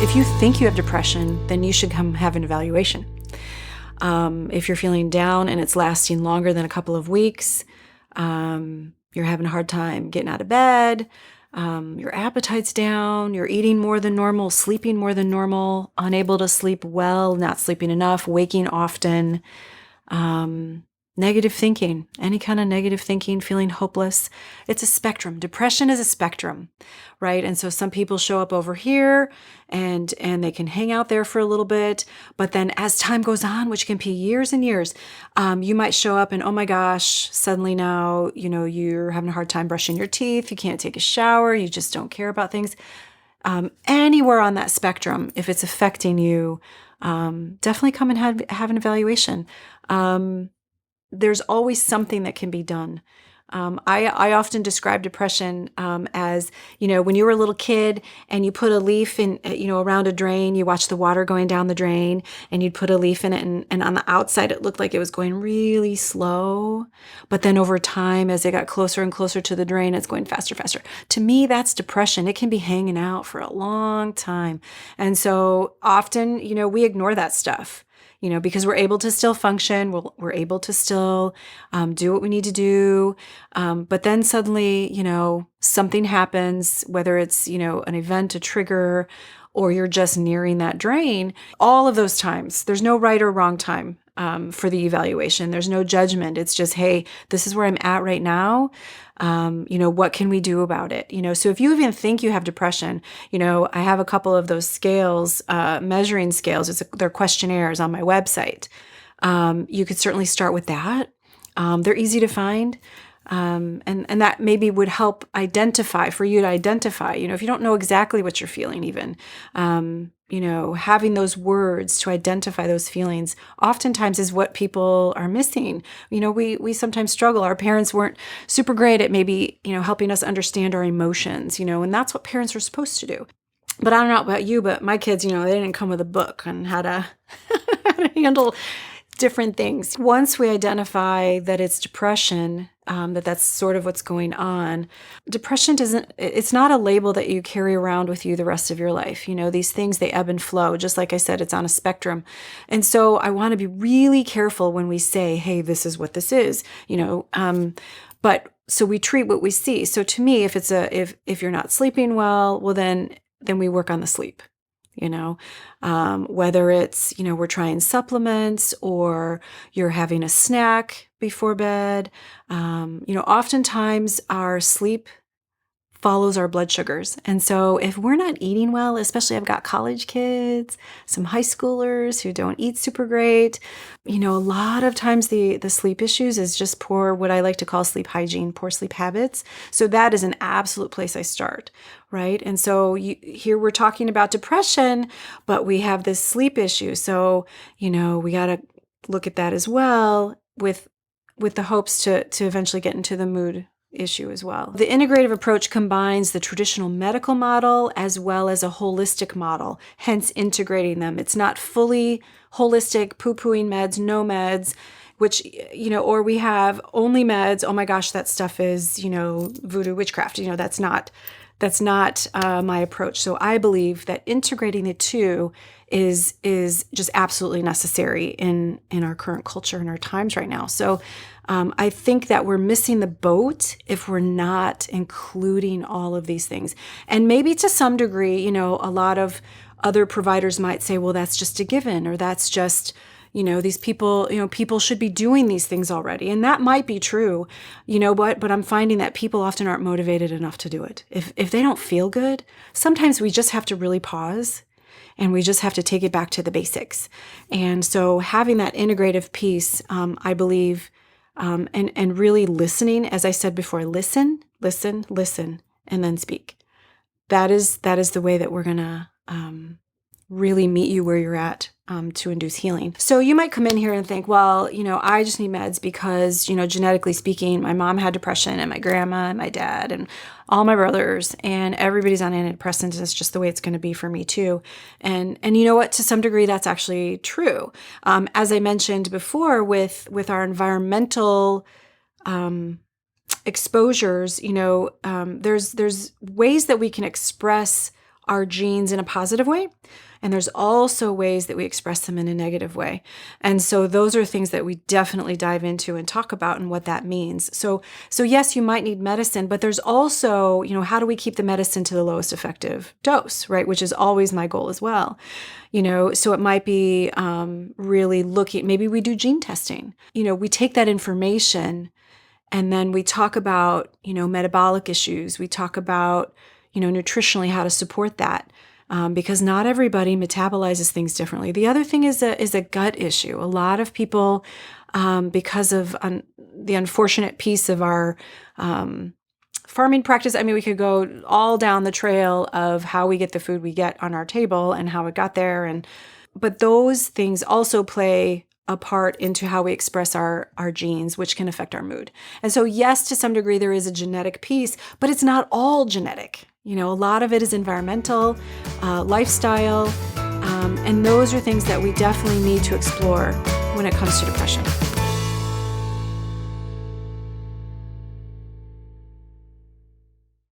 If you think you have depression, then you should come have an evaluation. If you're feeling down and it's lasting longer than a couple of weeks, you're having a hard time getting out of bed, your appetite's down, you're eating more than normal, sleeping more than normal, unable to sleep well, not sleeping enough, waking often, negative thinking, any kind of negative thinking, feeling hopeless. It's a spectrum. Depression is a spectrum, right? And so some people show up over here and they can hang out there for a little bit. But then as time goes on, which can be years and years, you might show up and, oh my gosh, suddenly now, you're having a hard time brushing your teeth. You can't take a shower. You just don't care about things. Anywhere on that spectrum, if it's affecting you, definitely come and have an evaluation. There's always something that can be done. I often describe depression as, when you were a little kid and you put a leaf in, around a drain, you watch the water going down the drain and you'd put a leaf in it and on the outside it looked like it was going really slow. But then over time, as it got closer and closer to the drain, it's going faster, faster. To me, that's depression. It can be hanging out for a long time. And so often, we ignore that stuff. Because we're able to still function, we're able to still do what we need to do. But then suddenly, something happens, whether it's, an event, a trigger, or you're just nearing that drain. All of those times, there's no right or wrong time for the evaluation. There's no judgment. It's just, hey, this is where I'm at right now. What can we do about it? So if you even think you have depression, I have a couple of those scales, measuring scales. They're questionnaires on my website. You could certainly start with that. They're easy to find. And that maybe would help for you to identify, if you don't know exactly what you're feeling even, having those words to identify those feelings oftentimes is what people are missing. We sometimes struggle. Our parents weren't super great at maybe, helping us understand our emotions, and that's what parents are supposed to do. But I don't know about you, but my kids, they didn't come with a book on how to handle different things. Once we identify that it's depression, that's sort of what's going on. Depression it's not a label that you carry around with you the rest of your life. These things, they ebb and flow. Just like I said, it's on a spectrum. And so I want to be really careful when we say, hey, this is what this is, but so we treat what we see. So to me, if you're not sleeping well, then we work on the sleep. Whether it's, we're trying supplements or you're having a snack before bed. Oftentimes our sleep follows our blood sugars. And so if we're not eating well, especially I've got college kids, some high schoolers who don't eat super great, a lot of times the sleep issues is just poor, what I like to call sleep hygiene, poor sleep habits. So that is an absolute place I start, right? And so here we're talking about depression, but we have this sleep issue. So, we got to look at that as well with the hopes to eventually get into the mood issue as well. The integrative approach combines the traditional medical model as well as a holistic model, hence integrating them. It's not fully holistic, poo-pooing meds, no meds, which, or we have only meds. Oh my gosh, that stuff is, voodoo witchcraft. That's not my approach. So I believe that integrating the two is just absolutely necessary in our current culture and our times right now. So I think that we're missing the boat if we're not including all of these things. And maybe to some degree, a lot of other providers might say, well, that's just a given, or that's just, these people, people should be doing these things already. And that might be true, but I'm finding that people often aren't motivated enough to do it. If they don't feel good, sometimes we just have to really pause and we just have to take it back to the basics. And so having that integrative piece, I believe, and really listening, as I said before, listen, and then speak. That is the way that we're going to really meet you where you're at to induce healing. So you might come in here and think, well, I just need meds because, genetically speaking, my mom had depression and my grandma and my dad and all my brothers and everybody's on antidepressants. And it's just the way it's going to be for me too. And you know what? To some degree, that's actually true. As I mentioned before, with our environmental exposures, there's ways that we can express our genes in a positive way. And there's also ways that we express them in a negative way. And so those are things that we definitely dive into and talk about and what that means. So yes, you might need medicine, but there's also, how do we keep the medicine to the lowest effective dose, right? Which is always my goal as well. So it might be really looking, maybe we do gene testing. We take that information and then we talk about, metabolic issues. We talk about, nutritionally how to support that. Because not everybody metabolizes things differently. The other thing is a gut issue. A lot of people, because of the unfortunate piece of our farming practice, we could go all down the trail of how we get the food we get on our table and how it got there. But those things also play a part into how we express our genes, which can affect our mood. And so, yes, to some degree, there is a genetic piece, but it's not all genetic. A lot of it is environmental, lifestyle, and those are things that we definitely need to explore when it comes to depression.